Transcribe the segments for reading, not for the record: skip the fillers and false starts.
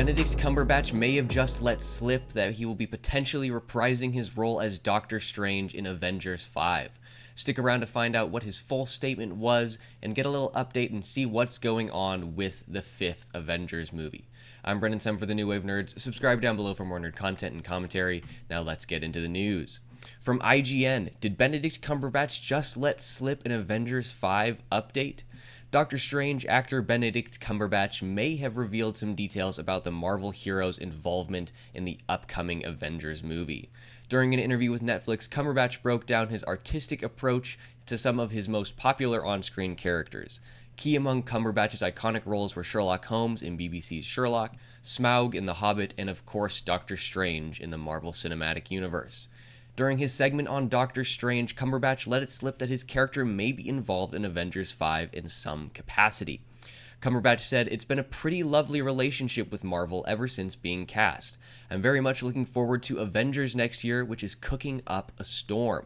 Benedict Cumberbatch may have just let slip that he will be potentially reprising his role as Doctor Strange in Avengers 5. Stick around to find out what his full statement was and get a little update and see what's going on with the 5th Avengers movie. I'm Brendan Sem for the New Wave Nerds. Subscribe down below for more nerd content and commentary. Now let's get into the news. From IGN, did Benedict Cumberbatch just let slip an Avengers 5 update? Doctor Strange actor Benedict Cumberbatch may have revealed some details about the Marvel hero's involvement in the upcoming Avengers movie. During an interview with Netflix, Cumberbatch broke down his artistic approach to some of his most popular on-screen characters. Key among Cumberbatch's iconic roles were Sherlock Holmes in BBC's Sherlock, Smaug in The Hobbit, and of course Doctor Strange in the Marvel Cinematic Universe. During his segment on Doctor Strange, Cumberbatch let it slip that his character may be involved in Avengers 5 in some capacity. Cumberbatch said, "It's been a pretty lovely relationship with Marvel ever since being cast. I'm very much looking forward to Avengers next year, which is cooking up a storm."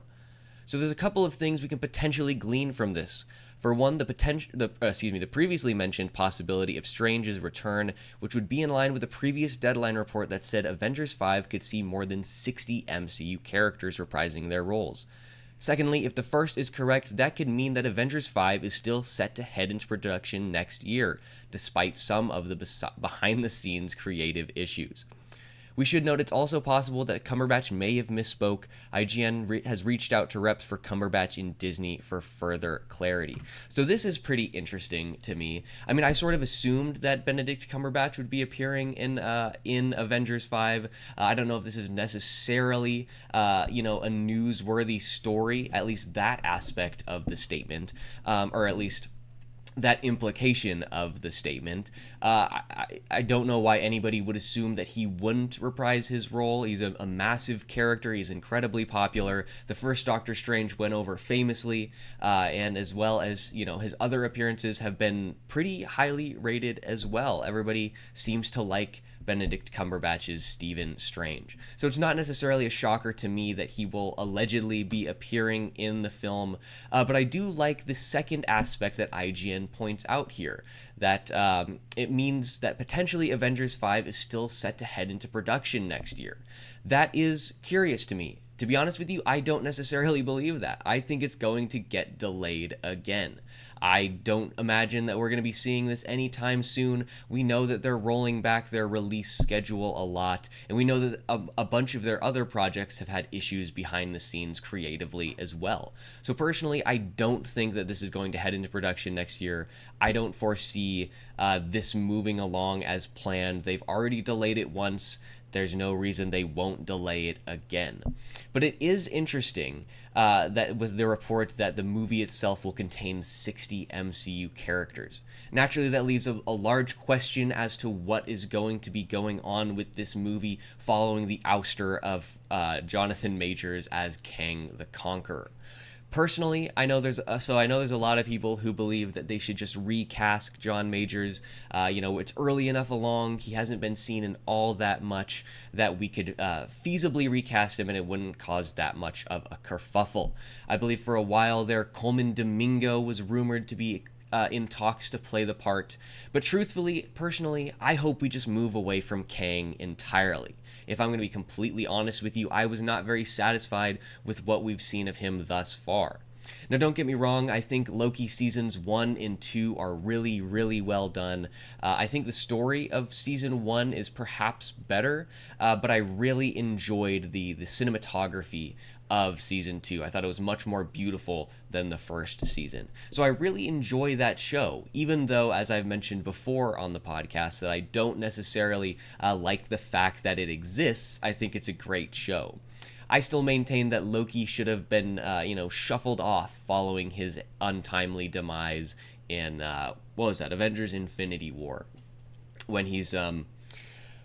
So there's a couple of things we can potentially glean from this. For one, the previously mentioned possibility of Strange's return, which would be in line with the previous Deadline report that said Avengers 5 could see more than 60 MCU characters reprising their roles. Secondly, if the first is correct, that could mean that Avengers 5 is still set to head into production next year, despite some of the behind-the-scenes creative issues. We should note it's also possible that Cumberbatch may have misspoke. IGN has reached out to reps for Cumberbatch in Disney for further clarity. So this is pretty interesting to me. I mean, I sort of assumed that Benedict Cumberbatch would be appearing in Avengers 5. I don't know if this is necessarily, a newsworthy story, at least that aspect of the statement, or at least that implication of the statement. I don't know why anybody would assume that he wouldn't reprise his role. He's a massive character. He's incredibly popular. The first Doctor Strange went over famously, and as well as, his other appearances have been pretty highly rated as well. Everybody seems to like Benedict Cumberbatch's Stephen Strange. So it's not necessarily a shocker to me that he will allegedly be appearing in the film, but I do like the second aspect that IGN points out here, that it means that potentially Avengers 5 is still set to head into production next year. That is curious to me. To be honest with you, I don't necessarily believe that. I think it's going to get delayed again. I don't imagine that we're going to be seeing this anytime soon. We know that they're rolling back their release schedule a lot, and we know that a bunch of their other projects have had issues behind the scenes creatively as well. So personally, I don't think that this is going to head into production next year. I don't foresee this moving along as planned. They've already delayed it once. There's no reason they won't delay it again. But it is interesting that with the report that the movie itself will contain 60 MCU characters. Naturally, that leaves a large question as to what is going to be going on with this movie following the ouster of Jonathan Majors as Kang the Conqueror. Personally, I know there's a lot of people who believe that they should just recast John Majors. It's early enough along. He hasn't been seen in all that much that we could feasibly recast him and it wouldn't cause that much of a kerfuffle. I believe for a while there, Coleman Domingo was rumored to be in talks to play the part. But truthfully, personally, I hope we just move away from Kang entirely. If I'm going to be completely honest with you, I was not very satisfied with what we've seen of him thus far. Now, don't get me wrong, I think Loki seasons 1 and 2 are really, really well done. I think the story of season 1 is perhaps better, but I really enjoyed the cinematography of season 2. I thought it was much more beautiful than the first season. So I really enjoy that show, even though, as I've mentioned before on the podcast, that I don't necessarily like the fact that it exists. I think it's a great show. I still maintain that Loki should have been, shuffled off following his untimely demise in, Avengers Infinity War, when he's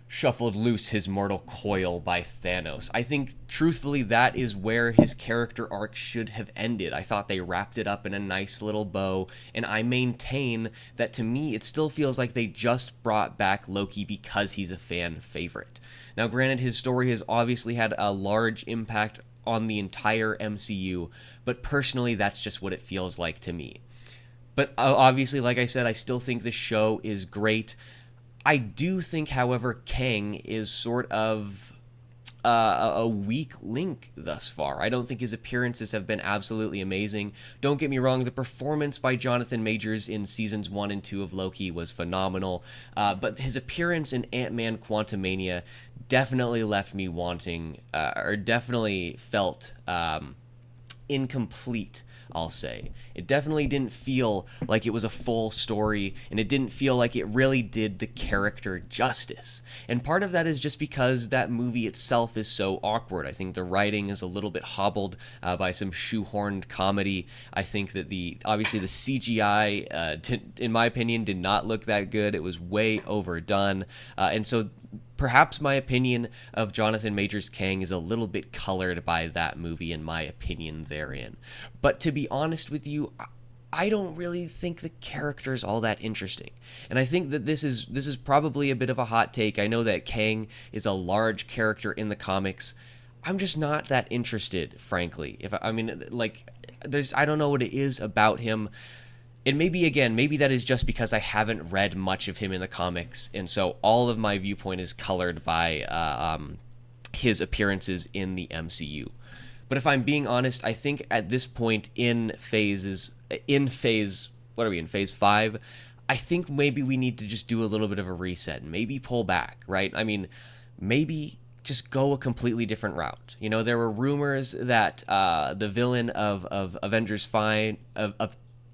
shuffled loose his mortal coil by Thanos. I think, truthfully, that is where his character arc should have ended. I thought they wrapped it up in a nice little bow, and I maintain that, to me, it still feels like they just brought back Loki because he's a fan favorite. Now, granted, his story has obviously had a large impact on the entire MCU, but personally, that's just what it feels like to me. But obviously, like I said, I still think the show is great. I do think, however, Kang is sort of a weak link thus far. I don't think his appearances have been absolutely amazing. Don't get me wrong, the performance by Jonathan Majors in seasons 1 and 2 of Loki was phenomenal, but his appearance in Ant-Man Quantumania definitely left me wanting, or definitely felt incomplete, I'll say. It definitely didn't feel like it was a full story, and it didn't feel like it really did the character justice. And part of that is just because that movie itself is so awkward. I think the writing is a little bit hobbled by some shoehorned comedy. I think that obviously the CGI, in my opinion, did not look that good. It was way overdone. And so perhaps my opinion of Jonathan Majors' Kang is a little bit colored by that movie and my opinion therein. But to be honest with you, I don't really think the character is all that interesting. And I think that this is probably a bit of a hot take. I know that Kang is a large character in the comics. I'm just not that interested, frankly. I don't know what it is about him. And maybe that is just because I haven't read much of him in the comics, and so all of my viewpoint is colored by his appearances in the MCU. But if I'm being honest, I think at this point in phase 5, I think maybe we need to just do a little bit of a reset and maybe pull back, right? I mean, maybe just go a completely different route. You know, there were rumors that the villain of Avengers 5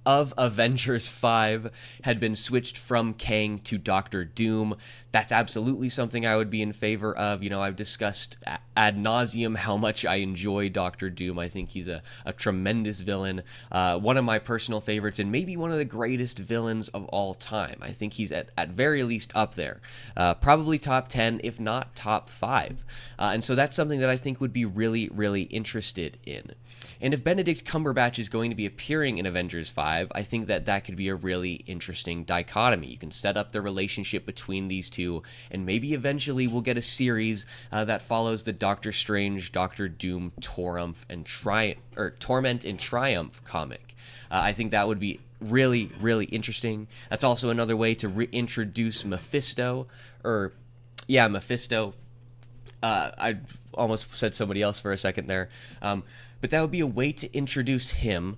of Avengers 5 had been switched from Kang to Doctor Doom. That's absolutely something I would be in favor of. You know, I've discussed ad nauseum how much I enjoy Doctor Doom. I think he's a tremendous villain, one of my personal favorites, and maybe one of the greatest villains of all time. I think he's at very least up there, probably top 10, if not top 5. And so that's something that I think would be really, really interested in. And if Benedict Cumberbatch is going to be appearing in Avengers 5, I think that could be a really interesting dichotomy. You can set up the relationship between these two, and maybe eventually we'll get a series that follows the Doctor Strange, Doctor Doom, Torment and Triumph comic. I think that would be really, really interesting. That's also another way to reintroduce Mephisto. I almost said somebody else for a second there. But that would be a way to introduce him,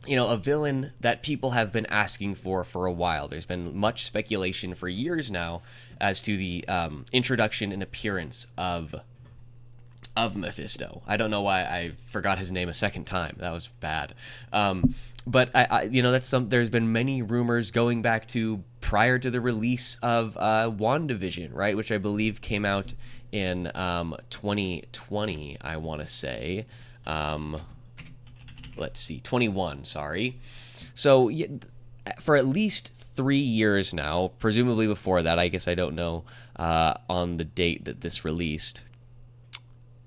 you know, a villain that people have been asking for a while. There's been much speculation for years now as to the introduction and appearance of Mephisto. I don't know why I forgot his name a second time. That was bad. But there's been many rumors going back to prior to the release of WandaVision, right, which I believe came out in 2020, I want to say. 21, sorry. So for at least 3 years now, presumably before that, I guess I don't know on the date that this released.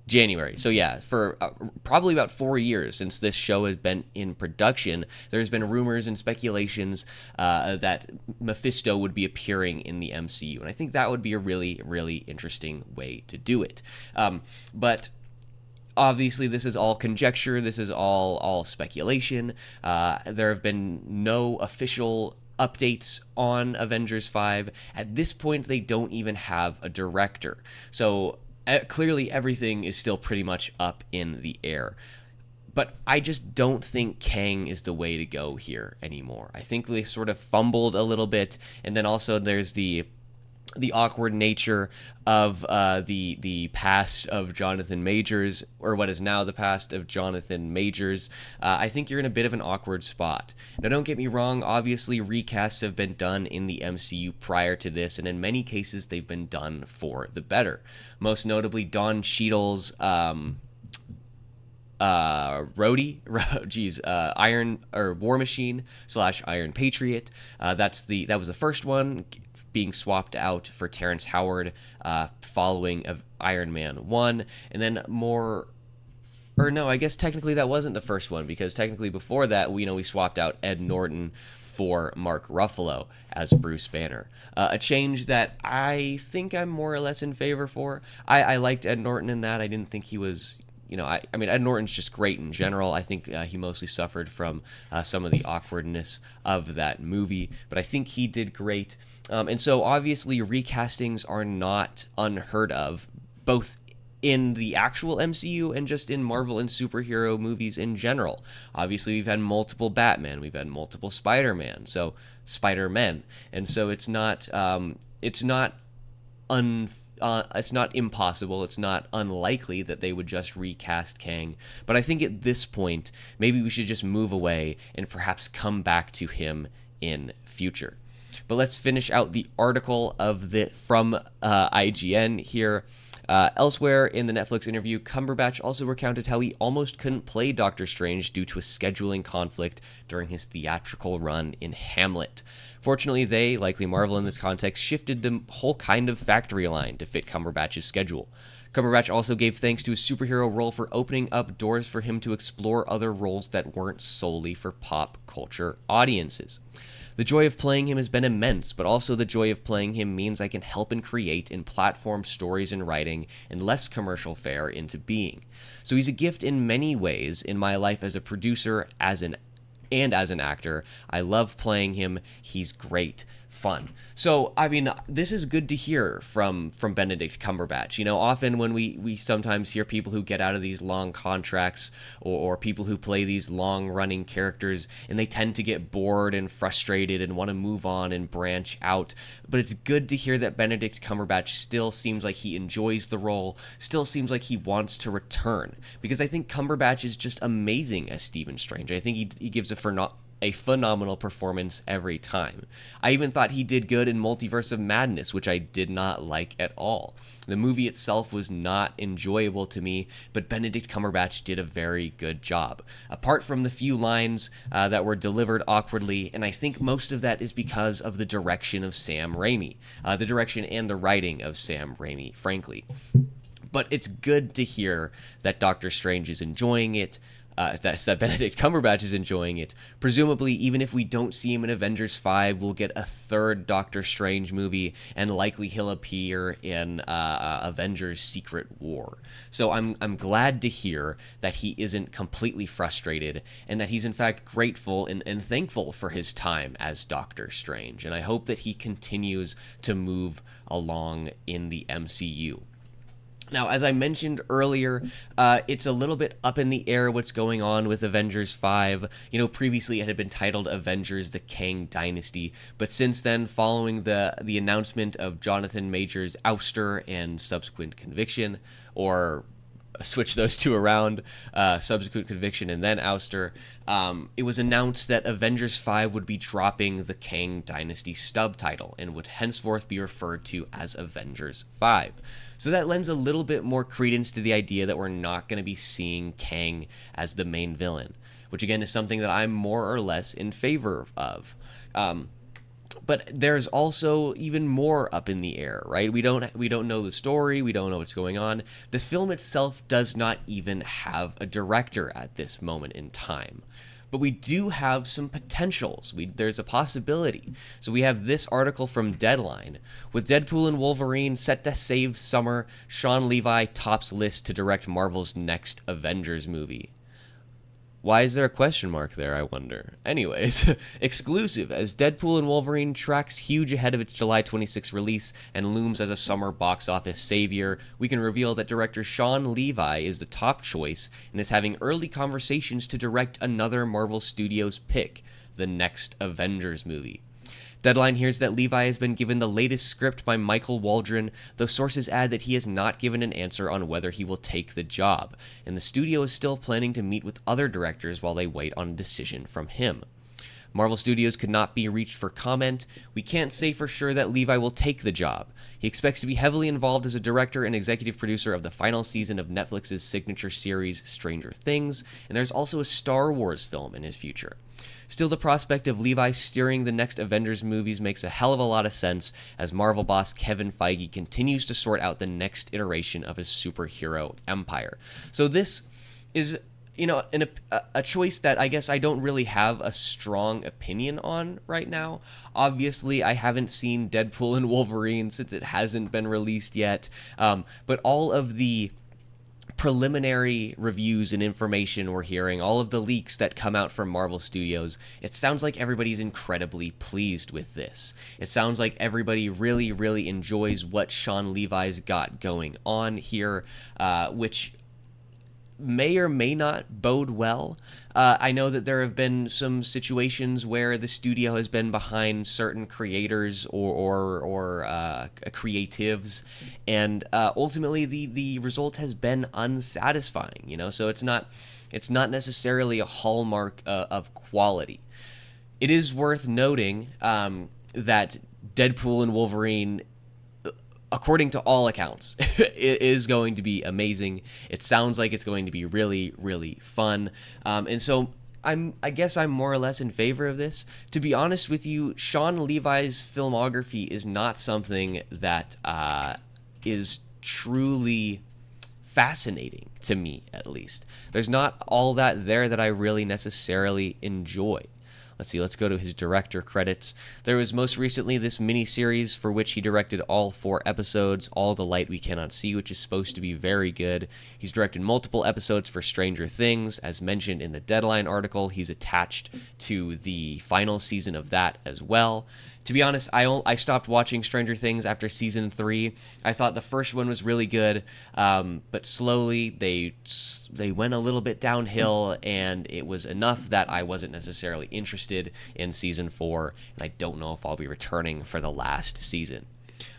January. So yeah, for probably about 4 years since this show has been in production, there's been rumors and speculations that Mephisto would be appearing in the MCU. And I think that would be a really, really interesting way to do it. But obviously, this is all conjecture. This is all speculation. There have been no official updates on Avengers 5. At this point, they don't even have a director. So clearly, everything is still pretty much up in the air. But I just don't think Kang is the way to go here anymore. I think they sort of fumbled a little bit. And then also there's the awkward nature of the past of Jonathan Majors, or what is now the past of Jonathan Majors. I think you're in a bit of an awkward spot. Now, don't get me wrong, obviously recasts have been done in the MCU prior to this, and in many cases they've been done for the better. Most notably, Don Cheadle's War Machine / Iron Patriot. That was the first one, being swapped out for Terrence Howard following of Iron Man 1. And then I guess technically that wasn't the first one, because technically before that, we swapped out Ed Norton for Mark Ruffalo as Bruce Banner. A change that I think I'm more or less in favor for. I liked Ed Norton in that. I didn't think he was... I mean, Ed Norton's just great in general. I think he mostly suffered from some of the awkwardness of that movie, but I think he did great. And so obviously recastings are not unheard of, both in the actual MCU and just in Marvel and superhero movies in general. Obviously, we've had multiple Batman, we've had multiple Spider-Men, and so it's not it's not impossible, it's not unlikely that they would just recast Kang. But I think at this point, maybe we should just move away and perhaps come back to him in future. But let's finish out the article from IGN here. Elsewhere in the Netflix interview, Cumberbatch also recounted how he almost couldn't play Doctor Strange due to a scheduling conflict during his theatrical run in Hamlet. Fortunately, they, likely Marvel in this context, shifted the whole kind of factory line to fit Cumberbatch's schedule. Cumberbatch also gave thanks to his superhero role for opening up doors for him to explore other roles that weren't solely for pop culture audiences. The joy of playing him has been immense, but also the joy of playing him means I can help and create and platform stories and writing and less commercial fare into being. So he's a gift in many ways in my life as a producer, as an actor. I love playing him. He's great. Fun. So, I mean, this is good to hear from Benedict Cumberbatch. You know, often when we sometimes hear people who get out of these long contracts or people who play these long-running characters, and they tend to get bored and frustrated and want to move on and branch out. But it's good to hear that Benedict Cumberbatch still seems like he enjoys the role, still seems like he wants to return. Because I think Cumberbatch is just amazing as Stephen Strange. I think he gives a phenomenal performance every time. I even thought he did good in Multiverse of Madness, which I did not like at all. The movie itself was not enjoyable to me, but Benedict Cumberbatch did a very good job. Apart from the few lines that were delivered awkwardly, and I think most of that is because of the direction of Sam Raimi. The direction and the writing of Sam Raimi, frankly. But it's good to hear that Doctor Strange is enjoying it, that Benedict Cumberbatch is enjoying it. Presumably, even if we don't see him in Avengers 5, we'll get a third Doctor Strange movie, and likely he'll appear in Avengers Secret War. So I'm glad to hear that he isn't completely frustrated, and that he's in fact grateful and thankful for his time as Doctor Strange. And I hope that he continues to move along in the MCU. Now, as I mentioned earlier, it's a little bit up in the air what's going on with Avengers 5. You know, previously it had been titled Avengers: The Kang Dynasty, but since then, following the announcement of Jonathan Majors' ouster and subsequent conviction, or switch those two around, subsequent conviction and then ouster, it was announced that Avengers 5 would be dropping the Kang Dynasty subtitle and would henceforth be referred to as Avengers 5. So that lends a little bit more credence to the idea that we're not going to be seeing Kang as the main villain, which again is something that I'm more or less in favor of. But there's also even more up in the air, right? We don't know the story, we don't know what's going on. The film itself does not even have a director at this moment in time. But we do have some potentials. There's a possibility. So we have this article from Deadline. With Deadpool and Wolverine set to save summer, Shawn Levy tops list to direct Marvel's next Avengers movie. Why is there a question mark there, I wonder? Anyways, exclusive, as Deadpool and Wolverine tracks huge ahead of its July 26 release and looms as a summer box office savior, we can reveal that director Shawn Levy is the top choice and is having early conversations to direct another Marvel Studios pick, the next Avengers movie. Deadline hears that Levy has been given the latest script by Michael Waldron, though sources add that he has not given an answer on whether he will take the job, and the studio is still planning to meet with other directors while they wait on a decision from him. Marvel Studios could not be reached for comment. We can't say for sure that Levy will take the job. He expects to be heavily involved as a director and executive producer of the final season of Netflix's signature series Stranger Things, and there's also a Star Wars film in his future. Still, the prospect of Levy steering the next Avengers movies makes a hell of a lot of sense as Marvel boss Kevin Feige continues to sort out the next iteration of his superhero empire. So this is, you know, a choice that I guess I don't really have a strong opinion on right now. Obviously, I haven't seen Deadpool and Wolverine since it hasn't been released yet, but all of the preliminary reviews and information we're hearing, all of the leaks that come out from Marvel Studios, it sounds like everybody's incredibly pleased with this. It sounds like everybody really, really enjoys what Shawn Levy's got going on here, which may or may not bode well. I know that there have been some situations where the studio has been behind certain creators or creatives, and ultimately the result has been unsatisfying. So it's not necessarily a hallmark of quality. It is worth noting that Deadpool and Wolverine, according to all accounts, it is going to be amazing. It sounds like it's going to be really, really fun. And so I guess I'm more or less in favor of this. To be honest with you, Shawn Levy's filmography is not something that is truly fascinating to me, at least. There's not all that there that I really necessarily enjoy. Let's go to his director credits. There was most recently this miniseries for which he directed all 4 episodes, All the Light We Cannot See, which is supposed to be very good. He's directed multiple episodes for Stranger Things. As mentioned in the Deadline article, he's attached to the final season of that as well. To be honest, I stopped watching Stranger Things after season 3. I thought the first one was really good, but slowly they went a little bit downhill, and it was enough that I wasn't necessarily interested in season 4, and I don't know if I'll be returning for the last season.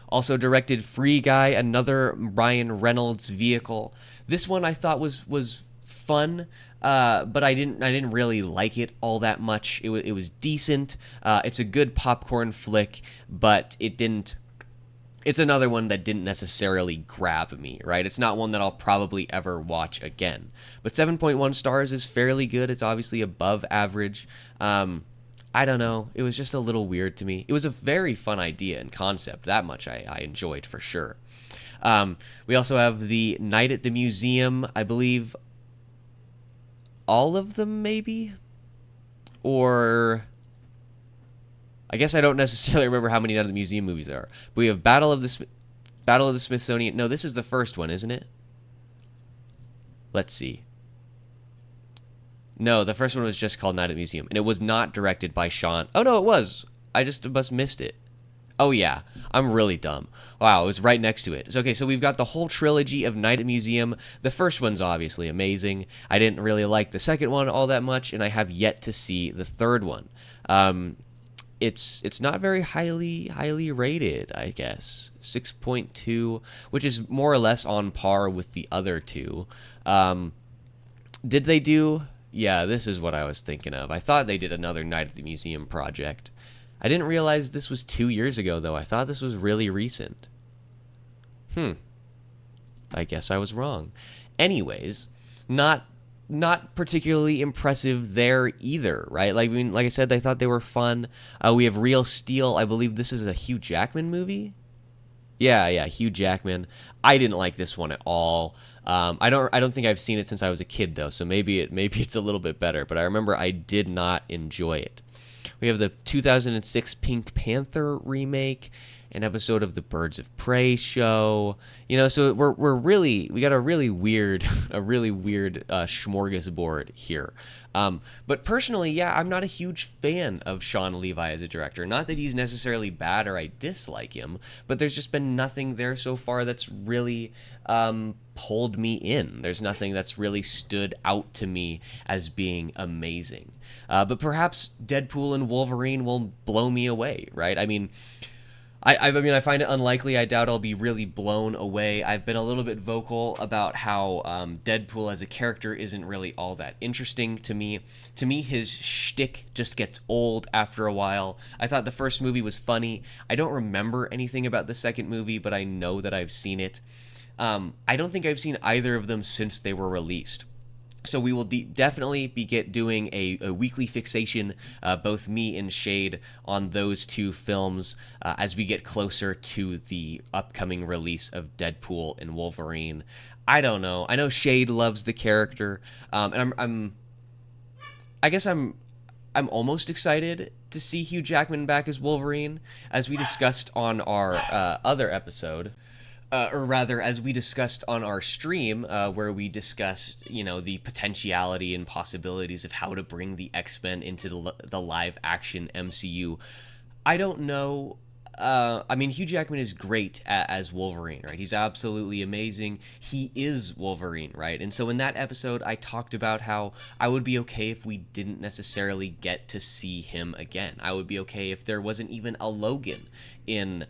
Also directed Free Guy, another Ryan Reynolds vehicle. This one I thought was fun, but I didn't really like it all that much. It was decent. It's a good popcorn flick, but it's another one that didn't necessarily grab me, right? It's not one that I'll probably ever watch again. But 7.1 stars is fairly good. It's obviously above average. I don't know. It was just a little weird to me. It was a very fun idea and concept. That much I enjoyed for sure. We also have the Night at the Museum, I believe. All of them, maybe? Or I guess I don't necessarily remember how many Night at the Museum movies there are. But we have Battle of the Smithsonian. No, this is the first one, isn't it? Let's see. No, the first one was just called Night at the Museum, and it was not directed by Shawn. Oh, no, it was. I just must missed it. Oh, yeah. I'm really dumb. Wow, it was right next to it. So we've got the whole trilogy of Night at Museum. The first one's obviously amazing. I didn't really like the second one all that much, and I have yet to see the third one. It's not very highly rated, I guess. 6.2, which is more or less on par with the other two. Did they do... Yeah, this is what I was thinking of. I thought they did another Night at the Museum project. I didn't realize this was 2 years ago, though. I thought this was really recent. I guess I was wrong. Anyways, not particularly impressive there either, right? Like I said, I thought they were fun. We have Real Steel. I believe this is a Hugh Jackman movie. Yeah, Hugh Jackman. I didn't like this one at all. I don't think I've seen it since I was a kid, though, so maybe it's a little bit better. But I remember I did not enjoy it. We have the 2006 Pink Panther remake, an episode of the Birds of Prey show. So we got a really weird smorgasbord here. But personally, yeah, I'm not a huge fan of Shawn Levy as a director. Not that he's necessarily bad or I dislike him, but there's just been nothing there so far that's really pulled me in. There's nothing that's really stood out to me as being amazing. But perhaps Deadpool and Wolverine will blow me away, right? I mean, I find it unlikely. I doubt I'll be really blown away. I've been a little bit vocal about how Deadpool as a character isn't really all that interesting to me. To me, his shtick just gets old after a while. I thought the first movie was funny. I don't remember anything about the second movie, but I know that I've seen it. I don't think I've seen either of them since they were released. So we will definitely be doing a weekly fixation, both me and Shade, on those two films as we get closer to the upcoming release of Deadpool and Wolverine. I don't know. I know Shade loves the character, and I guess I'm almost excited to see Hugh Jackman back as Wolverine, as we discussed on our other episode. or rather, as we discussed on our stream, where we discussed, the potentiality and possibilities of how to bring the X-Men into the live-action MCU. I don't know. I mean, Hugh Jackman is great as Wolverine, right? He's absolutely amazing. He is Wolverine, right? And so in that episode, I talked about how I would be okay if we didn't necessarily get to see him again. I would be okay if there wasn't even a Logan in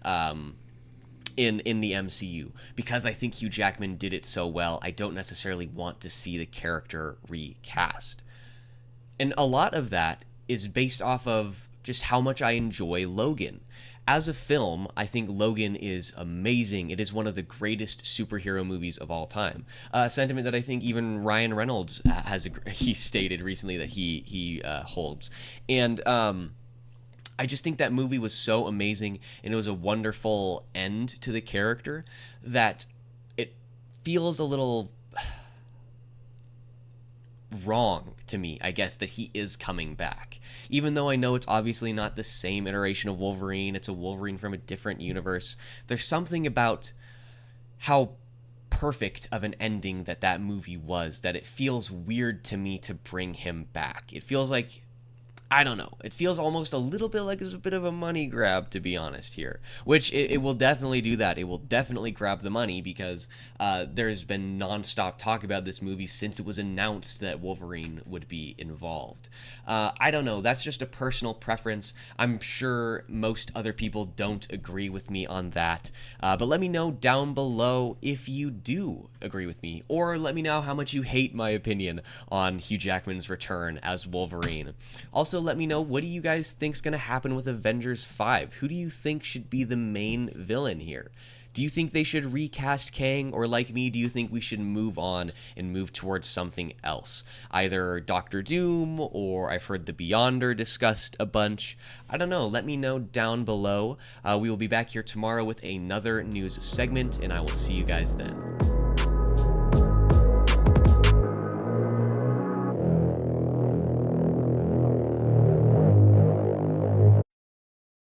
the MCU, because I think Hugh Jackman did it so well. I don't necessarily want to see the character recast. And a lot of that is based off of just how much I enjoy Logan. As a film, I think Logan is amazing. It is one of the greatest superhero movies of all time. A sentiment that I think even Ryan Reynolds he stated recently that he holds. And I just think that movie was so amazing, and it was a wonderful end to the character that it feels a little wrong to me, I guess, that he is coming back. Even though I know it's obviously not the same iteration of Wolverine, it's a Wolverine from a different universe, there's something about how perfect of an ending that movie was that it feels weird to me to bring him back. It feels like, I don't know. It feels almost a little bit like it's a bit of a money grab, to be honest here. Which it will definitely do that. It will definitely grab the money because there's been nonstop talk about this movie since it was announced that Wolverine would be involved. I don't know. That's just a personal preference. I'm sure most other people don't agree with me on that. But let me know down below if you do agree with me. Or let me know how much you hate my opinion on Hugh Jackman's return as Wolverine. Also, let me know, what do you guys think's going to happen with Avengers 5? Who do you think should be the main villain here? Do you think they should recast Kang, or like me, do you think we should move on and move towards something else? Either Doctor Doom, or I've heard the Beyonder discussed a bunch. I don't know. Let me know down below. We will be back here tomorrow with another news segment, and I will see you guys then.